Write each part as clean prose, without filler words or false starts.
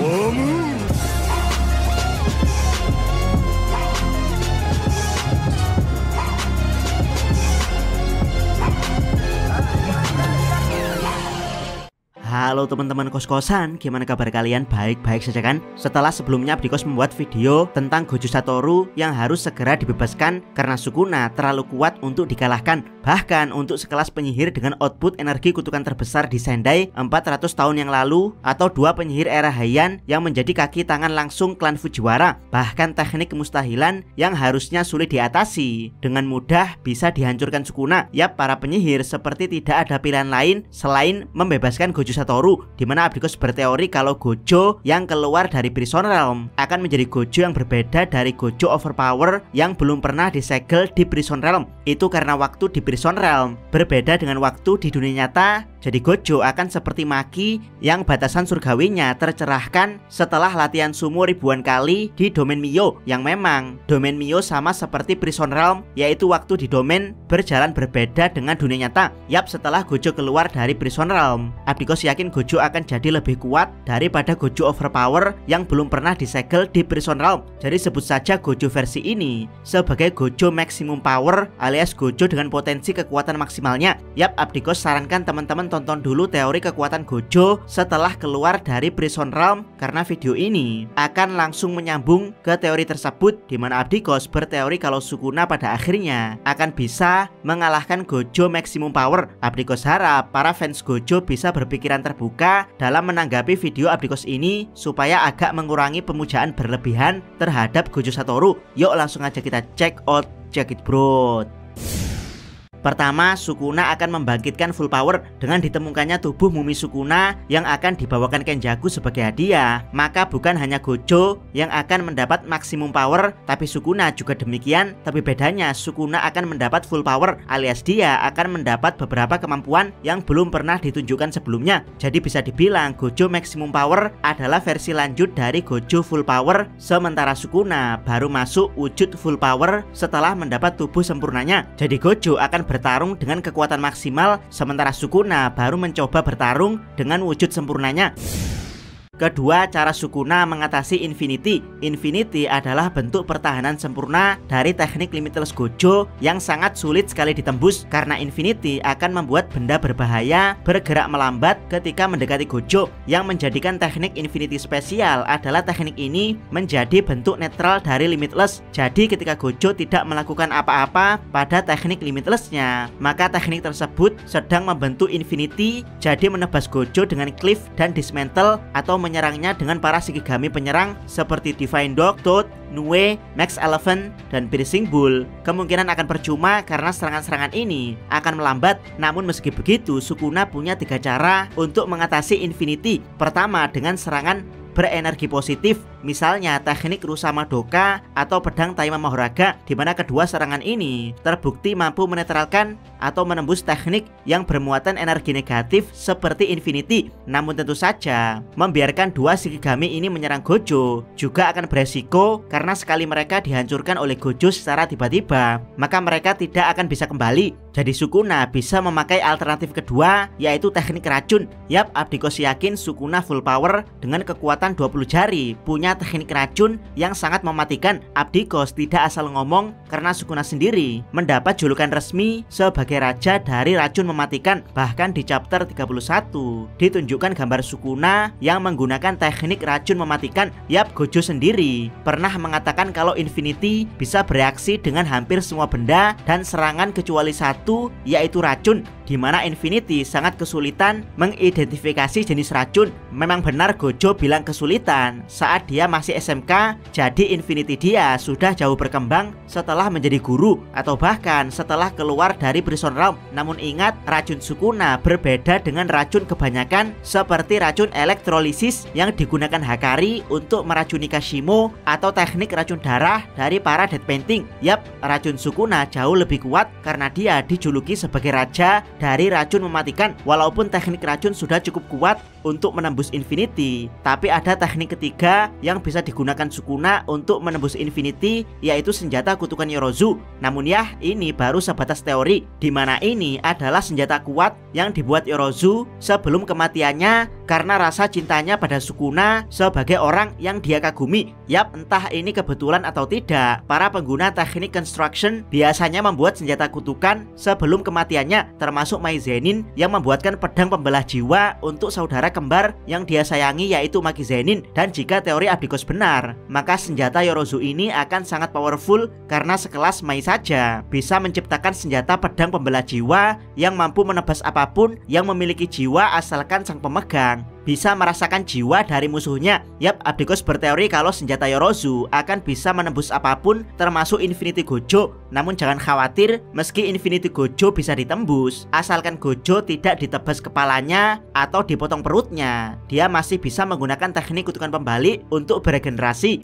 Halo teman-teman kos-kosan, gimana kabar kalian? Baik-baik saja kan? Setelah sebelumnya Abdikos membuat video tentang Gojo Satoru yang harus segera dibebaskan karena Sukuna terlalu kuat untuk dikalahkan. Bahkan untuk sekelas penyihir dengan output energi kutukan terbesar di Sendai 400 tahun yang lalu, atau dua penyihir era Heian yang menjadi kaki tangan langsung klan Fujiwara. Bahkan teknik kemustahilan yang harusnya sulit diatasi dengan mudah bisa dihancurkan Sukuna. Yap, para penyihir seperti tidak ada pilihan lain selain membebaskan Gojo Satoru, dimana Abdikos berteori kalau Gojo yang keluar dari Prison Realm akan menjadi Gojo yang berbeda dari Gojo overpower yang belum pernah disegel di Prison Realm. Itu karena waktu di Prison Realm berbeda dengan waktu di dunia nyata. Jadi Gojo akan seperti Maki yang batasan surgawinya tercerahkan setelah latihan sumo ribuan kali di domain Mio, yang memang domain Mio sama seperti Prison Realm, yaitu waktu di domain berjalan berbeda dengan dunia nyata. Yap, setelah Gojo keluar dari Prison Realm, Abdikos yakin Gojo akan jadi lebih kuat daripada Gojo overpower yang belum pernah disegel di Prison Realm. Jadi sebut saja Gojo versi ini sebagai Gojo maximum power alias Gojo dengan potensi kekuatan maksimalnya. Yap, Abdikos sarankan teman-teman tonton dulu teori kekuatan Gojo setelah keluar dari Prison Realm, karena video ini akan langsung menyambung ke teori tersebut, dimana Abdikos berteori kalau Sukuna pada akhirnya akan bisa mengalahkan Gojo maximum power. Abdikos harap para fans Gojo bisa berpikiran terbuka dalam menanggapi video Abdikos ini supaya agak mengurangi pemujaan berlebihan terhadap Gojo Satoru. Yuk langsung aja kita check it bro. Pertama, Sukuna akan membangkitkan full power dengan ditemukannya tubuh mumi Sukuna yang akan dibawakan Kenjaku sebagai hadiah. Maka bukan hanya Gojo yang akan mendapat maksimum power, tapi Sukuna juga demikian. Tapi bedanya Sukuna akan mendapat full power alias dia akan mendapat beberapa kemampuan yang belum pernah ditunjukkan sebelumnya. Jadi bisa dibilang Gojo maximum power adalah versi lanjut dari Gojo full power, sementara Sukuna baru masuk wujud full power setelah mendapat tubuh sempurnanya. Jadi Gojo akan bertarung dengan kekuatan maksimal, sementara Sukuna baru mencoba bertarung dengan wujud sempurnanya. Kedua, cara Sukuna mengatasi Infinity. Infinity adalah bentuk pertahanan sempurna dari teknik Limitless Gojo yang sangat sulit sekali ditembus, karena Infinity akan membuat benda berbahaya bergerak melambat ketika mendekati Gojo. Yang menjadikan teknik Infinity spesial adalah teknik ini menjadi bentuk netral dari Limitless. Jadi ketika Gojo tidak melakukan apa-apa pada teknik Limitlessnya, maka teknik tersebut sedang membentuk Infinity, jadi menebas Gojo dengan Cliff dan Dismantle, atau menyerangnya dengan para Shikigami penyerang seperti Divine Dog, Toad, Nue, Max Elephant, dan Piercing Bull. Kemungkinan akan percuma karena serangan-serangan ini akan melambat. Namun meski begitu, Sukuna punya 3 cara untuk mengatasi Infinity. Pertama, dengan serangan berenergi positif, misalnya teknik Rusa Madoka atau pedang Taima Mahoraga, di mana kedua serangan ini terbukti mampu menetralkan atau menembus teknik yang bermuatan energi negatif seperti Infinity. Namun tentu saja membiarkan dua Shikigami ini menyerang Gojo juga akan beresiko, karena sekali mereka dihancurkan oleh Gojo secara tiba-tiba, maka mereka tidak akan bisa kembali. Jadi Sukuna bisa memakai alternatif kedua, yaitu teknik racun. Yap, Abdikos yakin Sukuna full power dengan kekuatan 20 jari punya teknik racun yang sangat mematikan. Abdikos tidak asal ngomong, karena Sukuna sendiri mendapat julukan resmi sebagai raja dari racun mematikan. Bahkan di chapter 31 ditunjukkan gambar Sukuna yang menggunakan teknik racun mematikan. Yap, Gojo sendiri pernah mengatakan kalau Infinity bisa bereaksi dengan hampir semua benda dan serangan kecuali satu, yaitu racun, di mana Infinity sangat kesulitan mengidentifikasi jenis racun. Memang benar Gojo bilang kesulitan saat dia masih SMK, jadi Infinity dia sudah jauh berkembang setelah menjadi guru atau bahkan setelah keluar dari Prison Realm. Namun ingat, racun Sukuna berbeda dengan racun kebanyakan seperti racun elektrolisis yang digunakan Hakari untuk meracuni Kashimo atau teknik racun darah dari para Dead Painting. Yap, racun Sukuna jauh lebih kuat karena dia dijuluki sebagai raja dari racun mematikan. Walaupun teknik racun sudah cukup kuat untuk menembus Infinity. Tapi ada teknik ketiga yang bisa digunakan Sukuna untuk menembus Infinity, yaitu senjata kutukan Yorozu. Namun ya, ini baru sebatas teori, dimana ini adalah senjata kuat yang dibuat Yorozu sebelum kematiannya karena rasa cintanya pada Sukuna sebagai orang yang dia kagumi. Yap, entah ini kebetulan atau tidak, para pengguna teknik construction biasanya membuat senjata kutukan sebelum kematiannya, termasuk Mai Zenin yang membuatkan pedang pembelah jiwa untuk saudara kembar yang dia sayangi, yaitu Maki Zenin. Dan jika teori Abdikos benar, maka senjata Yorozu ini akan sangat powerful karena sekelas Mai saja bisa menciptakan senjata pedang pembelah jiwa yang mampu menebas apapun yang memiliki jiwa asalkan sang pemegang bisa merasakan jiwa dari musuhnya. Yap, Abdikos berteori kalau senjata Yorozu akan bisa menembus apapun termasuk Infinity Gojo. Namun jangan khawatir, meski Infinity Gojo bisa ditembus, asalkan Gojo tidak ditebas kepalanya atau dipotong perutnya, dia masih bisa menggunakan teknik kutukan pembalik untuk beregenerasi.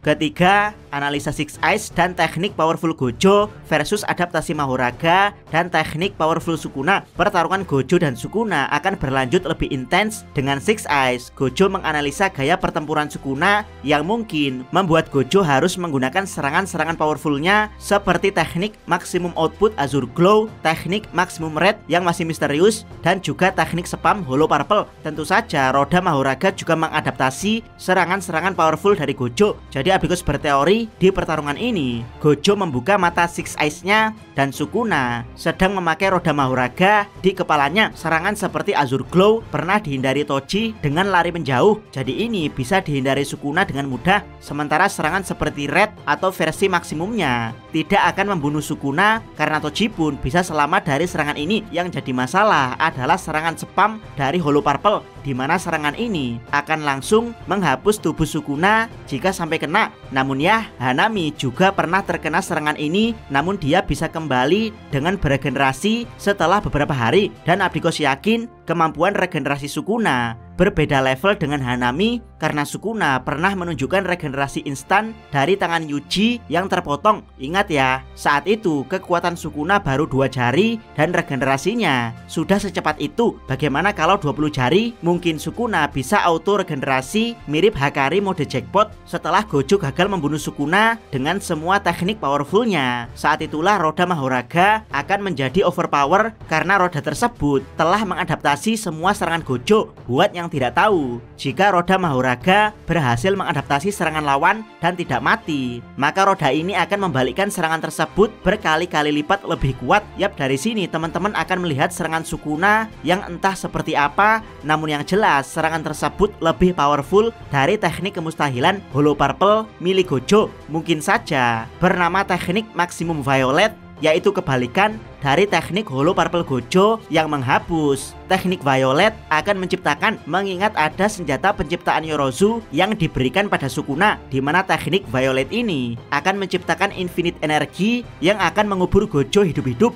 Ketiga, analisa Six Eyes dan teknik powerful Gojo versus adaptasi Mahoraga dan teknik powerful Sukuna. Pertarungan Gojo dan Sukuna akan berlanjut lebih intens. Dengan Six Eyes, Gojo menganalisa gaya pertempuran Sukuna yang mungkin membuat Gojo harus menggunakan serangan-serangan powerfulnya seperti teknik Maximum Output Azure Glow, teknik Maximum Red yang masih misterius, dan juga teknik spam Hollow Purple. Tentu saja roda Mahoraga juga mengadaptasi serangan-serangan powerful dari Gojo. Jadi Abdikos berteori di pertarungan ini Gojo membuka mata Six Eyes-nya dan Sukuna sedang memakai roda Mahoraga di kepalanya. Serangan seperti Azure Glow pernah dihindari Toji dengan lari menjauh, jadi ini bisa dihindari Sukuna dengan mudah. Sementara serangan seperti Red atau versi maksimumnya tidak akan membunuh Sukuna karena Toji pun bisa selamat dari serangan ini. Yang jadi masalah adalah serangan spam dari Hollow Purple, di mana serangan ini akan langsung menghapus tubuh Sukuna jika sampai kena. Namun ya, Hanami juga pernah terkena serangan ini, namun dia bisa kembali dengan beregenerasi setelah beberapa hari. Dan Abdikos yakin kemampuan regenerasi Sukuna berbeda level dengan Hanami karena Sukuna pernah menunjukkan regenerasi instan dari tangan Yuji yang terpotong. Ingat ya, saat itu kekuatan Sukuna baru 2 jari dan regenerasinya sudah secepat itu. Bagaimana kalau 20 jari? Mungkin Sukuna bisa auto regenerasi mirip Hakari mode jackpot setelah Gojo gagal membunuh Sukuna dengan semua teknik powerfulnya. Saat itulah roda Mahoraga akan menjadi overpower karena roda tersebut telah mengadaptasi semua serangan Gojo. Buat yang tidak tahu, jika roda Mahoraga berhasil mengadaptasi serangan lawan dan tidak mati, maka roda ini akan membalikkan serangan tersebut berkali-kali lipat lebih kuat. Yap, dari sini teman-teman akan melihat serangan Sukuna yang entah seperti apa, namun yang jelas serangan tersebut lebih powerful dari teknik kemustahilan Hollow Purple milik Gojo. Mungkin saja bernama teknik Maximum Violet, yaitu kebalikan dari teknik Hollow Purple Gojo yang menghapus. Teknik Violet akan menciptakan, mengingat ada senjata penciptaan Yorozu yang diberikan pada Sukuna, di mana teknik Violet ini akan menciptakan infinite energi yang akan mengubur Gojo hidup-hidup.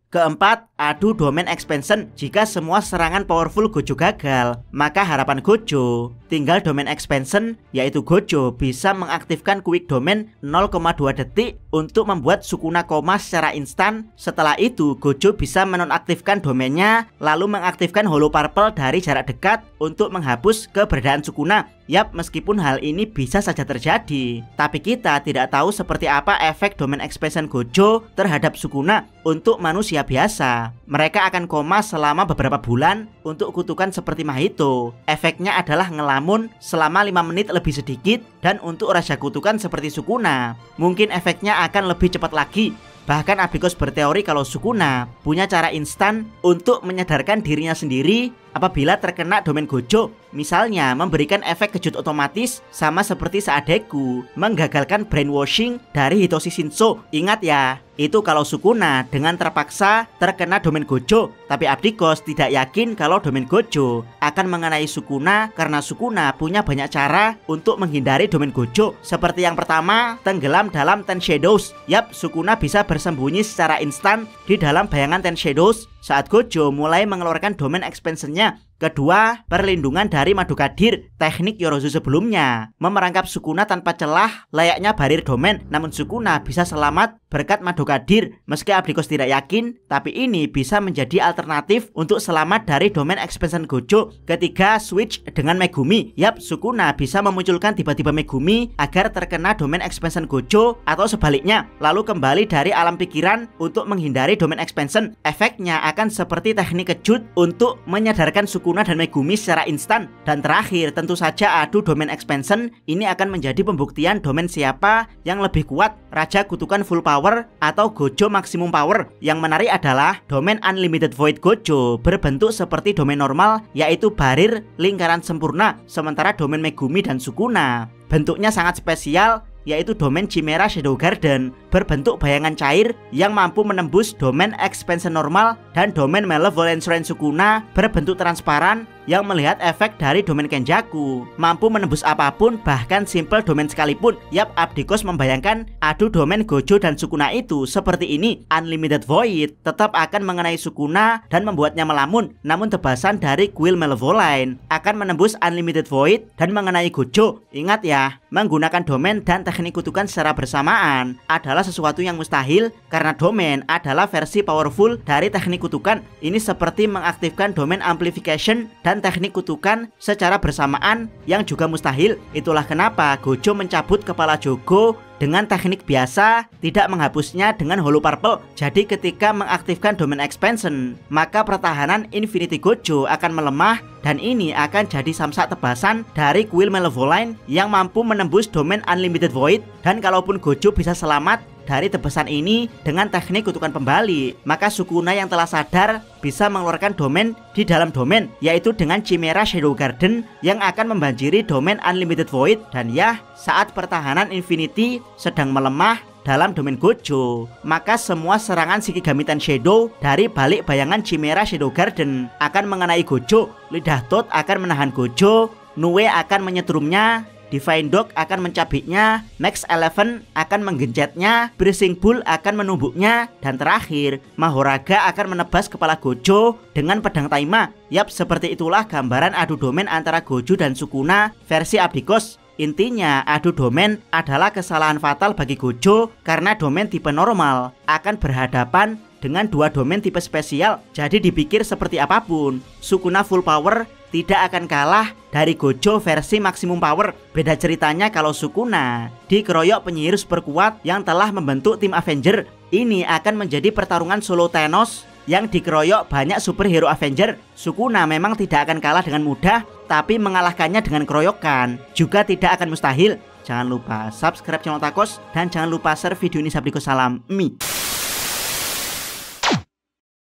Keempat, adu domain expansion. Jika semua serangan powerful Gojo gagal, maka harapan Gojo tinggal domain expansion, yaitu Gojo bisa mengaktifkan quick domain 0,2 detik untuk membuat Sukuna koma secara instan. Setelah itu Gojo bisa menonaktifkan domainnya lalu mengaktifkan Hollow Purple dari jarak dekat untuk menghapus keberadaan Sukuna. Yap, meskipun hal ini bisa saja terjadi, tapi kita tidak tahu seperti apa efek domain expansion Gojo terhadap Sukuna. Untuk manusia biasa, mereka akan koma selama beberapa bulan. Untuk kutukan seperti Mahito, efeknya adalah ngelamun selama 5 menit lebih sedikit. Dan untuk raja kutukan seperti Sukuna, mungkin efeknya akan lebih cepat lagi. Bahkan Abdikos berteori kalau Sukuna punya cara instan untuk menyadarkan dirinya sendiri apabila terkena domain Gojo. Misalnya memberikan efek kejut otomatis, sama seperti saat Deku menggagalkan brainwashing dari Hitoshi Shinso. Ingat ya, itu kalau Sukuna dengan terpaksa terkena domain Gojo. Tapi Abdikos tidak yakin kalau domain Gojo akan mengenai Sukuna karena Sukuna punya banyak cara untuk menghindari domain Gojo. Seperti yang pertama, tenggelam dalam Ten Shadows. Yap, Sukuna bisa bersembunyi secara instan di dalam bayangan Ten Shadows saat Gojo mulai mengeluarkan domain expansionnya. Kedua, perlindungan dari Madokadir. Teknik Yorozu sebelumnya memerangkap Sukuna tanpa celah layaknya barir domain, namun Sukuna bisa selamat berkat Madokadir. Meski Abdikos tidak yakin, tapi ini bisa menjadi alternatif untuk selamat dari domain expansion Gojo ketika switch dengan Megumi. Yap, Sukuna bisa memunculkan tiba-tiba Megumi agar terkena domain expansion Gojo atau sebaliknya, lalu kembali dari alam pikiran untuk menghindari domain expansion. Efeknya akan seperti teknik kejut untuk menyadarkan Sukuna dan Megumi secara instan. Dan terakhir, tentu saja adu domain expansion ini akan menjadi pembuktian domain siapa yang lebih kuat, Raja Kutukan Full Power atau Gojo Maximum Power. Yang menarik adalah domain Unlimited Void Gojo berbentuk seperti domain normal, yaitu barir lingkaran sempurna, sementara domain Megumi dan Sukuna bentuknya sangat spesial, yaitu domain Chimera Shadow Garden berbentuk bayangan cair yang mampu menembus domain expansion normal, dan domain Malevolent Shrine Sukuna berbentuk transparan yang melihat efek dari domain Kenjaku, mampu menembus apapun, bahkan simple domain sekalipun. Yap, Abdikos membayangkan adu domain Gojo dan Sukuna itu seperti ini. Unlimited Void tetap akan mengenai Sukuna dan membuatnya melamun, namun tebasan dari kuil Malevolent akan menembus Unlimited Void dan mengenai Gojo. Ingat ya, menggunakan domain dan teknik kutukan secara bersamaan adalah sesuatu yang mustahil karena domain adalah versi powerful dari teknik kutukan. Ini seperti mengaktifkan domain amplification dan teknik kutukan secara bersamaan yang juga mustahil. Itulah kenapa Gojo mencabut kepala Jogo dengan teknik biasa, tidak menghapusnya dengan Hollow Purple. Jadi ketika mengaktifkan domain expansion, maka pertahanan Infinity Gojo akan melemah, dan ini akan jadi samsak tebasan dari kuil Malevolent yang mampu menembus domain Unlimited Void. Dan kalaupun Gojo bisa selamat dari tebasan ini dengan teknik kutukan pembalik, maka Sukuna yang telah sadar bisa mengeluarkan domain di dalam domain, yaitu dengan Chimera Shadow Garden yang akan membanjiri domain Unlimited Void. Dan ya, saat pertahanan Infinity sedang melemah dalam domain Gojo, maka semua serangan Shikigami Ten Shadow dari balik bayangan Chimera Shadow Garden akan mengenai Gojo. Lidah Toad akan menahan Gojo, Nue akan menyetrumnya, Divine Dog akan mencabiknya, Max 11 akan menggencetnya, Bracing Bull akan menumbuknya, dan terakhir Mahoraga akan menebas kepala Gojo dengan pedang Taima. Yap, seperti itulah gambaran adu domain antara Gojo dan Sukuna versi Abdikos. Intinya, adu domain adalah kesalahan fatal bagi Gojo karena domain tipe normal akan berhadapan dengan dua domain tipe spesial. Jadi dipikir seperti apapun, Sukuna Full Power tidak akan kalah dari Gojo versi Maximum Power. Beda ceritanya kalau Sukuna dikeroyok penyihir super kuat yang telah membentuk tim Avenger. Ini akan menjadi pertarungan solo Thanos yang dikeroyok banyak superhero Avenger. Sukuna memang tidak akan kalah dengan mudah, tapi mengalahkannya dengan keroyokan juga tidak akan mustahil. Jangan lupa subscribe channel Takos dan jangan lupa share video ini. Abdikos salam Mi.